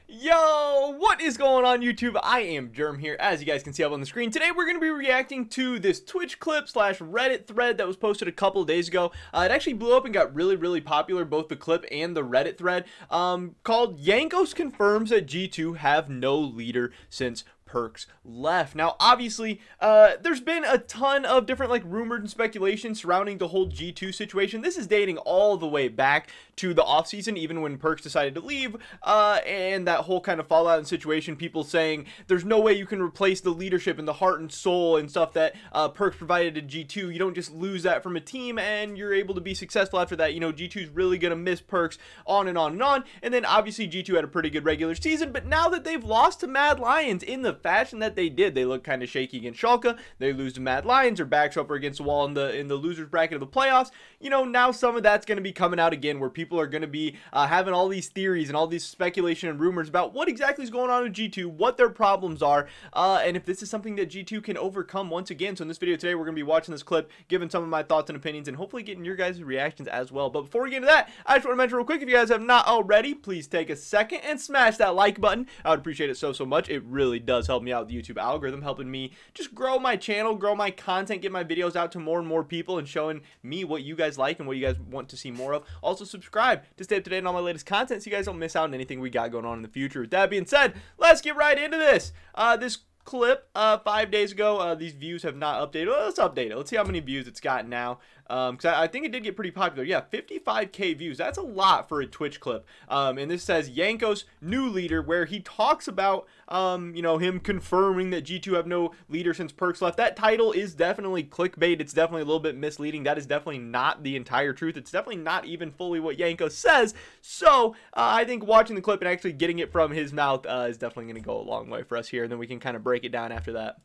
Yo, what is going on YouTube? I am Germ here, as you guys can see up on the screen. Today we're going to be reacting to this Twitch clip slash Reddit thread that was posted a couple of days ago. It actually blew up and got really popular, both the clip and the Reddit thread, called Jankos confirms that G2 have no leader since perkz left. Now obviously there's been a ton of different rumors and speculation surrounding the whole G2 situation. This is dating all the way back to the offseason, even when perkz decided to leave, and that whole kind of fallout and situation, people saying there's no way you can replace the leadership and the heart and soul and stuff that perkz provided to G2. You don't just lose that from a team and you're able to be successful after that. You know, G2's really gonna miss perkz, on and on and on. And then obviously G2 had a pretty good regular season, but now that they've lost to Mad Lions in the fashion that they did, they look kind of shaky against Schalke. They lose to Mad Lions, their backs up against the wall in the losers bracket of the playoffs. You know, now some of that's going to be coming out again, where people are going to be having all these theories and all these speculation and rumors about what exactly is going on with G2, what their problems are, and if this is something that G2 can overcome once again. So in this video today, we're going to be watching this clip, giving some of my thoughts and opinions, and hopefully getting your guys' reactions as well. But before we get into that, I just want to mention real quick, if you guys have not already, please take a second and smash that like button. I would appreciate it so much. It really does help me out with the YouTube algorithm, helping me just grow my channel, grow my content, get my videos out to more and more people, and showing me what you guys like and what you guys want to see more of. Also subscribe to stay up to date on all my latest content so you guys don't miss out on anything we got going on in the future. With that being said, let's get right into this. This clip 5 days ago, these views have not updated. Well, let's update it. Let's see how many views it's got now, because I think it did get pretty popular. Yeah, 55k views. That's a lot for a Twitch clip. And this says Jankos new leader, where he talks about you know, him confirming that G2 have no leader since perkz left. That title is definitely clickbait. It's definitely a little bit misleading. That is definitely not the entire truth. It's definitely not even fully what Jankos says. So I think watching the clip and actually getting it from his mouth is definitely going to go a long way for us here, and then we can kind of break it down after that.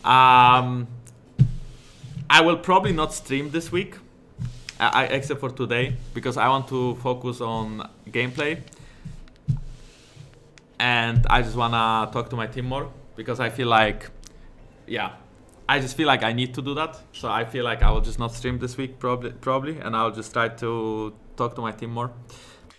I will probably not stream this week, except for today, because I want to focus on gameplay. And I just want to talk to my team more, because I feel like, yeah, I just feel like I need to do that. So I feel like I will just not stream this week, probably, and I'll just try to talk to my team more.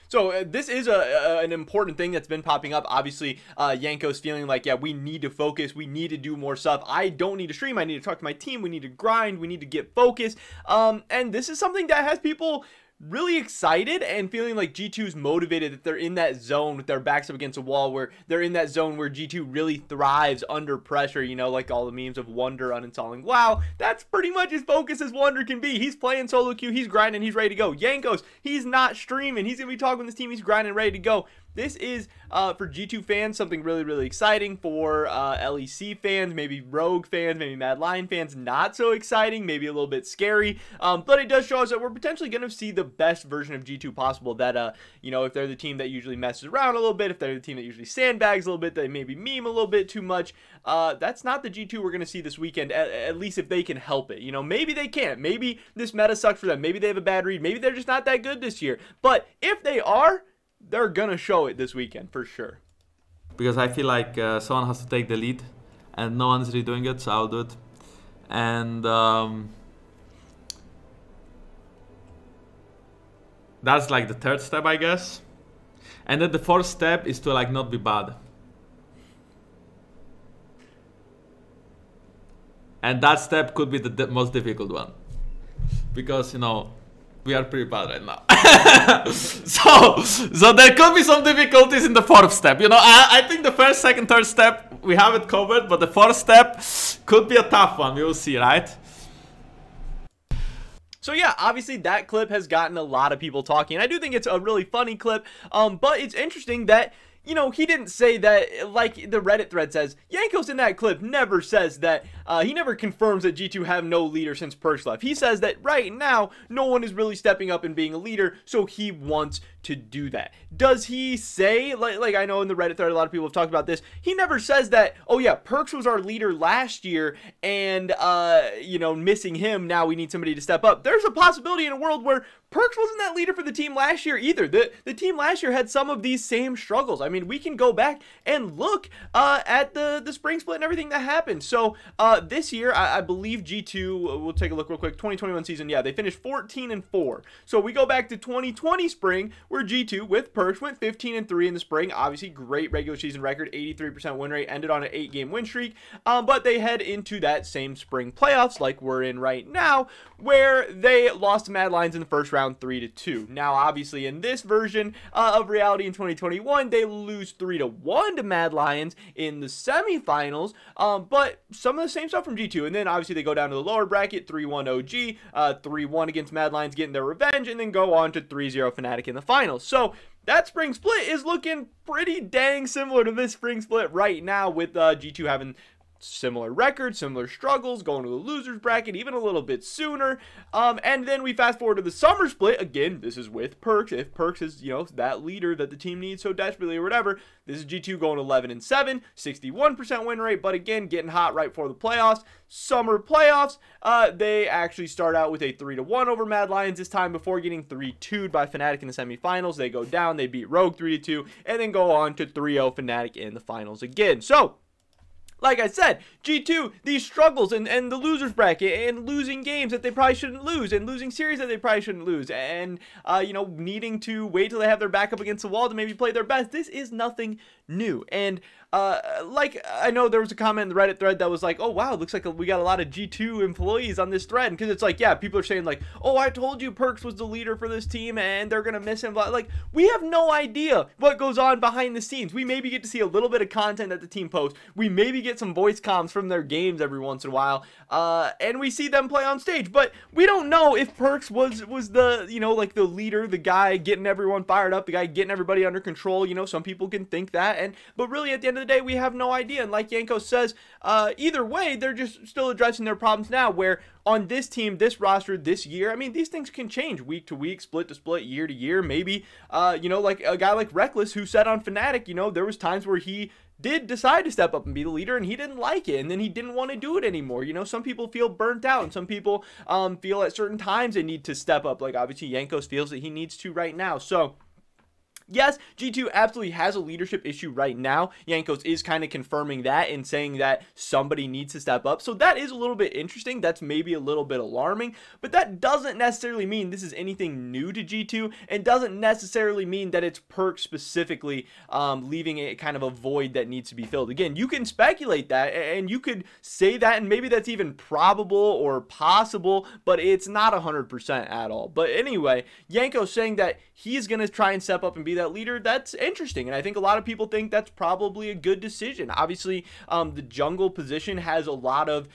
So this is an important thing that's been popping up. Obviously, Jankos feeling like, yeah, we need to focus. We need to do more stuff. I don't need to stream. I need to talk to my team. We need to grind. We need to get focused. And this is something that has people really excited and feeling like G2's motivated, that they're in that zone with their backs up against a wall, where they're in that zone where G2 really thrives under pressure. You know, like all the memes of Wonder uninstalling. Wow, that's pretty much as focused as Wonder can be. He's playing solo queue, he's grinding, he's ready to go. Jankos, he's not streaming, he's gonna be talking with his team, he's grinding, ready to go. This is, for G2 fans, something really exciting. For LEC fans, maybe Rogue fans, maybe Mad Lion fans, not so exciting, maybe a little bit scary. But it does show us that we're potentially going to see the best version of G2 possible. That, you know, if they're the team that usually messes around a little bit, if they're the team that usually sandbags a little bit, they maybe meme a little bit too much, that's not the G2 we're going to see this weekend, at least if they can help it. You know, maybe they can't. Maybe this meta sucks for them. Maybe they have a bad read. Maybe they're just not that good this year. But if they are, they're gonna show it this weekend for sure. Because I feel like someone has to take the lead, and no one's really doing it, so I'll do it. And that's like the third step, I guess. And then the fourth step is to like not be bad. And that step could be the most difficult one, because, you know, we are pretty bad right now. so there could be some difficulties in the fourth step. You know, I think the first, second, third step, we have it covered, but the fourth step could be a tough one. We will see, right? So yeah, obviously that clip has gotten a lot of people talking. I do think it's a really funny clip, but it's interesting that, you know, he didn't say that, like the Reddit thread says. Jankos in that clip never says that, he never confirms that G2 have no leader since perkz left. He says that right now, no one is really stepping up and being a leader, so he wants to do that. Does he say, like I know in the Reddit thread, a lot of people have talked about this, he never says that, oh yeah, perkz was our leader last year, and, you know, missing him, now we need somebody to step up. There's a possibility in a world where perkz wasn't that leader for the team last year either. The team last year had some of these same struggles. I mean, we can go back and look at the spring split and everything that happened. So This year, I believe G2, we'll take a look real quick, 2021 season, yeah, they finished 14-4. So we go back to 2020 spring, where G2 with perkz went 15-3 in the spring. Obviously, great regular season record, 83% win rate, ended on an 8-game win streak. But they head into that same spring playoffs like we're in right now, where they lost to Mad Lions in the first round 3-2. Now, obviously, in this version of reality in 2021, they lose 3-1 to Mad Lions in the semifinals, but some of the same stuff from G2. And then, obviously, they go down to the lower bracket, 3-1 OG, 3-1 against Mad Lions, getting their revenge, and then go on to 3-0 Fnatic in the finals. So, that spring split is looking pretty dang similar to this spring split right now, with G2 having similar records, similar struggles, going to the losers bracket even a little bit sooner. And then we fast forward to the summer split. Again, this is with perkz. If perkz is, you know, that leader that the team needs so desperately or whatever, this is G2 going 11-7, 61% win rate, but again, getting hot right before the playoffs. Summer playoffs, they actually start out with a 3-1 over Mad Lions this time before getting 3-2'd by Fnatic in the semifinals. They go down, they beat Rogue 3-2, and then go on to 3-0 Fnatic in the finals again. So, like I said, G2, these struggles and the losers bracket and losing games that they probably shouldn't lose and losing series that they probably shouldn't lose and, you know, needing to wait till they have their back up against the wall to maybe play their best. This is nothing new. And, like, I know there was a comment in the Reddit thread that was like, oh, wow, it looks like we got a lot of G2 employees on this thread. Because it's like, yeah, people are saying like, oh, I told you perkz was the leader for this team and they're going to miss him. Like, we have no idea what goes on behind the scenes. We maybe get to see a little bit of content that the team posts. We maybe get some voice comms from their games every once in a while. And we see them play on stage. But we don't know if perkz was the, you know, like the leader, the guy getting everyone fired up, the guy getting everybody under control. You know, some people can think that. But really, at the end of the day, we have no idea. And like Jankos says, either way, they're just still addressing their problems now, where on this team, this roster, this year, I mean, these things can change week to week, split to split, year to year. Maybe, you know, like a guy like Reckless who said on Fnatic, you know, there was times where he did decide to step up and be the leader and he didn't like it and then he didn't want to do it anymore. You know, some people feel burnt out and some people feel at certain times they need to step up. Like obviously Jankos feels that he needs to right now. So yes, G2 absolutely has a leadership issue right now. Jankos is kind of confirming that and saying that somebody needs to step up. So that is a little bit interesting. That's maybe a little bit alarming, but that doesn't necessarily mean this is anything new to G2 and doesn't necessarily mean that it's perkz specifically leaving a kind of a void that needs to be filled. Again, you can speculate that and you could say that and maybe that's even probable or possible, but it's not 100% at all. But anyway, Jankos saying that he's going to try and step up and be that leader, that's interesting, and I think a lot of people think that's probably a good decision. Obviously, the jungle position has a lot of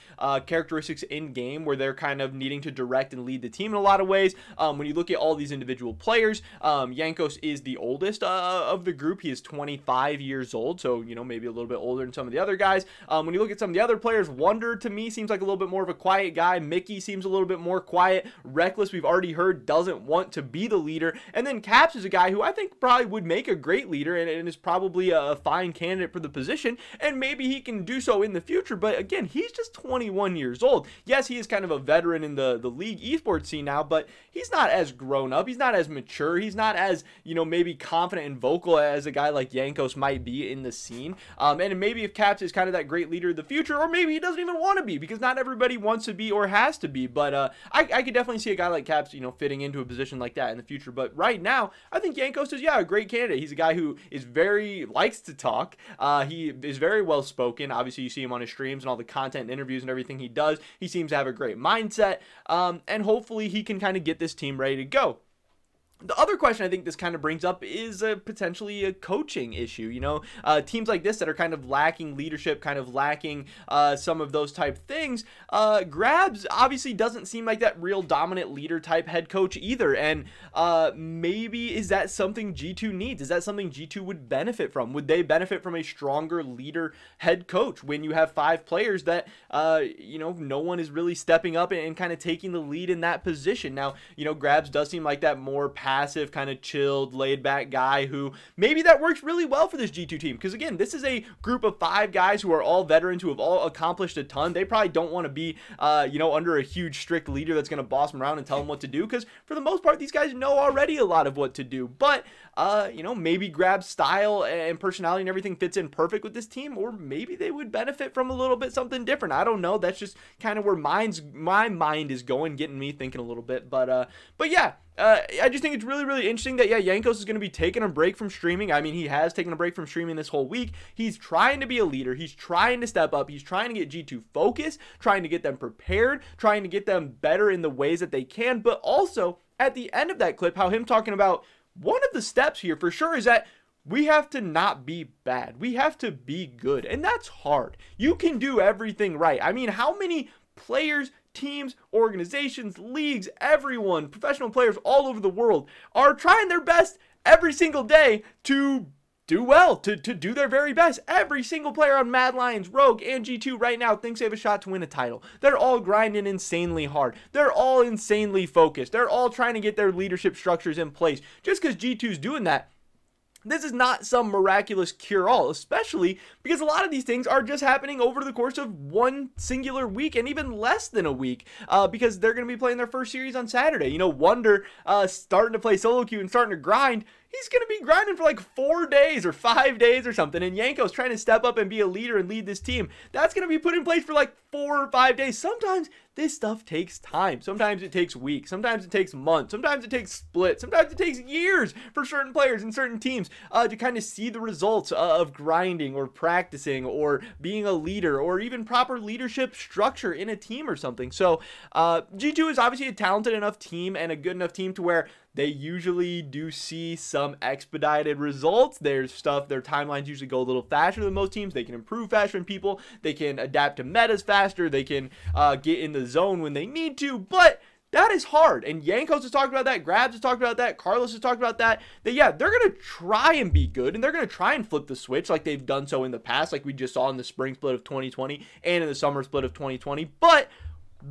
characteristics in game where they're kind of needing to direct and lead the team in a lot of ways. When you look at all these individual players, Jankos is the oldest of the group. He is 25 years old, so you know, maybe a little bit older than some of the other guys. When you look at some of the other players, Wonder to me seems like a little bit more of a quiet guy. Mickey seems a little bit more quiet. Reckless, we've already heard, doesn't want to be the leader, and then Caps is a guy who I think probably would make a great leader and is probably a fine candidate for the position, and maybe he can do so in the future. But again, he's just 21 years old. Yes, he is kind of a veteran in the league esports scene now, but he's not as grown up, he's not as mature, he's not as, you know, maybe confident and vocal as a guy like Jankos might be in the scene. And maybe if Caps is kind of that great leader of the future, or maybe he doesn't even want to be, because not everybody wants to be or has to be. But I could definitely see a guy like Caps, you know, fitting into a position like that in the future. But right now, I think Jankos is, yeah, a great candidate. He's a guy who is likes to talk. He is very well spoken. Obviously, you see him on his streams and all the content and interviews and everything he does. He seems to have a great mindset, and hopefully he can kind of get this team ready to go. The other question I think this kind of brings up is potentially a coaching issue. You know, teams like this that are kind of lacking leadership, kind of lacking some of those type things. Grabs obviously doesn't seem like that real dominant leader type head coach either. And maybe is that something G2 needs? Is that something G2 would benefit from? Would they benefit from a stronger leader head coach when you have 5 players that, you know, no one is really stepping up and kind of taking the lead in that position? Now, you know, Grabs does seem like that more passive, kind of chilled, laid back guy who maybe that works really well for this G2 team. Because again, this is a group of 5 guys who are all veterans, who have all accomplished a ton. They probably don't want to be, you know, under a huge strict leader that's going to boss them around and tell them what to do. Because for the most part, these guys know already a lot of what to do. But, you know, maybe Grab's style and personality and everything fits in perfect with this team, or maybe they would benefit from a little bit something different. I don't know. That's just kind of where my mind is going, getting me thinking a little bit. But yeah. I just think it's really, really interesting that, yeah, Jankos is going to be taking a break from streaming. I mean, he has taken a break from streaming this whole week. He's trying to be a leader. He's trying to step up. He's trying to get G2 focused, trying to get them prepared, trying to get them better in the ways that they can. But also, at the end of that clip, how him talking about one of the steps here for sure is that we have to not be bad. We have to be good. And that's hard. You can do everything right. I mean, how many players, teams, organizations, leagues, everyone, professional players all over the world are trying their best every single day to do well, to do their very best. Every single player on Mad Lions, Rogue, and G2 right now thinks they have a shot to win a title. They're all grinding insanely hard. They're all insanely focused. They're all trying to get their leadership structures in place. Just because G2's doing that, this is not some miraculous cure-all, especially because a lot of these things are just happening over the course of one singular week, and even less than a week, because they're going to be playing their first series on Saturday. You know, Wonder starting to play solo queue and starting to grind. He's going to be grinding for like 4 days or 5 days or something. And Jankos trying to step up and be a leader and lead this team. That's going to be put in place for like 4 or 5 days. Sometimes this stuff takes time. Sometimes it takes weeks. Sometimes it takes months. Sometimes it takes splits. Sometimes it takes years for certain players and certain teams to kind of see the results of grinding or practicing or being a leader or even proper leadership structure in a team or something. So G2 is obviously a talented enough team and a good enough team to where they usually do see some expedited results. Their timelines usually go a little faster than most teams. They can improve faster than people. They can adapt to metas faster. They can get in the zone when they need to. But that is hard. And Jankos has talked about that. Grabs has talked about that. Carlos has talked about that. That, yeah, they're going to try and be good. And they're going to try and flip the switch like they've done so in the past. Like we just saw in the spring split of 2020 and in the summer split of 2020. But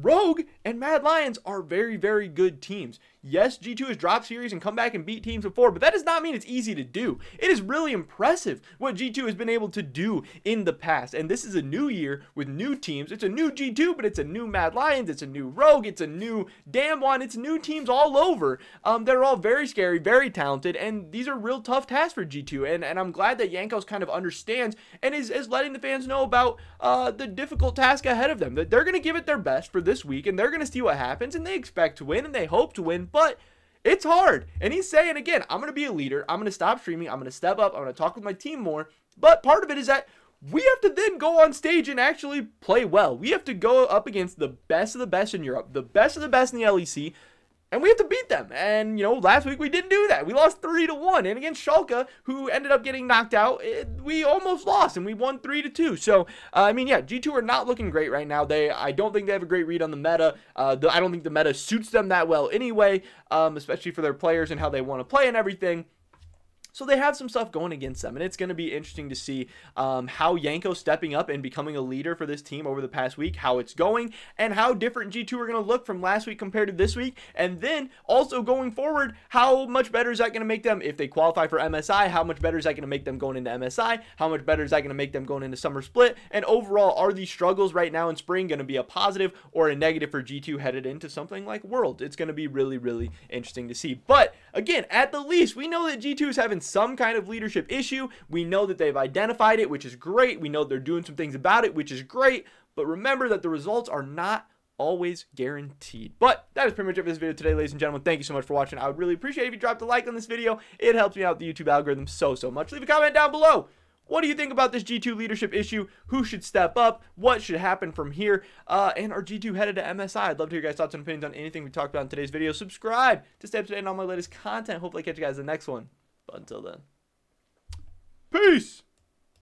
Rogue and Mad Lions are very, very good teams. Yes, G2 has dropped series and come back and beat teams before, but that does not mean it's easy to do. It is really impressive what G2 has been able to do in the past. And this is a new year with new teams. It's a new G2, but it's a new Mad Lions. It's a new Rogue. It's a new Damwon. It's new teams all over. They're all very scary, very talented, and these are real tough tasks for G2. And I'm glad that Jankos kind of understands and is letting the fans know about the difficult task ahead of them. That they're going to give it their best for this week, and they're going to see what happens, and they expect to win, and they hope to win. But it's hard. And he's saying, again, I'm going to be a leader. I'm going to stop streaming. I'm going to step up. I'm going to talk with my team more. But part of it is that we have to then go on stage and actually play well. We have to go up against the best of the best in Europe, the best of the best in the LEC, and we have to beat them. And, you know, last week we didn't do that. We lost 3-1. And against Schalke, who ended up getting knocked out, we almost lost, and we won 3-2. So, I mean, yeah, G2 are not looking great right now. I don't think they have a great read on the meta. I don't think the meta suits them that well anyway, especially for their players and how they want to play and everything. So they have some stuff going against them, and it's going to be interesting to see how Jankos stepping up and becoming a leader for this team over the past week, how it's going, and how different G2 are going to look from last week compared to this week. And then also going forward, how much better is that going to make them if they qualify for MSI? How much better is that going to make them going into MSI? How much better is that going to make them going into Summer Split? And overall, are these struggles right now in spring going to be a positive or a negative for G2 headed into something like Worlds? It's going to be really, really interesting to see. But again, at the least, we know that G2 is having some kind of leadership issue. We know that they've identified it, which is great. We know they're doing some things about it, which is great. But remember that the results are not always guaranteed. But that is pretty much it for this video today, ladies and gentlemen. Thank you so much for watching. I would really appreciate if you dropped a like on this video. It helps me out the YouTube algorithm so much. Leave a comment down below. What do you think about this G2 leadership issue? Who should step up? What should happen from here? And are G2 headed to MSI? I'd love to hear your guys' thoughts and opinions on anything we talked about in today's video. Subscribe to stay up to date on all my latest content. Hopefully I catch you guys in the next one. But until then, peace!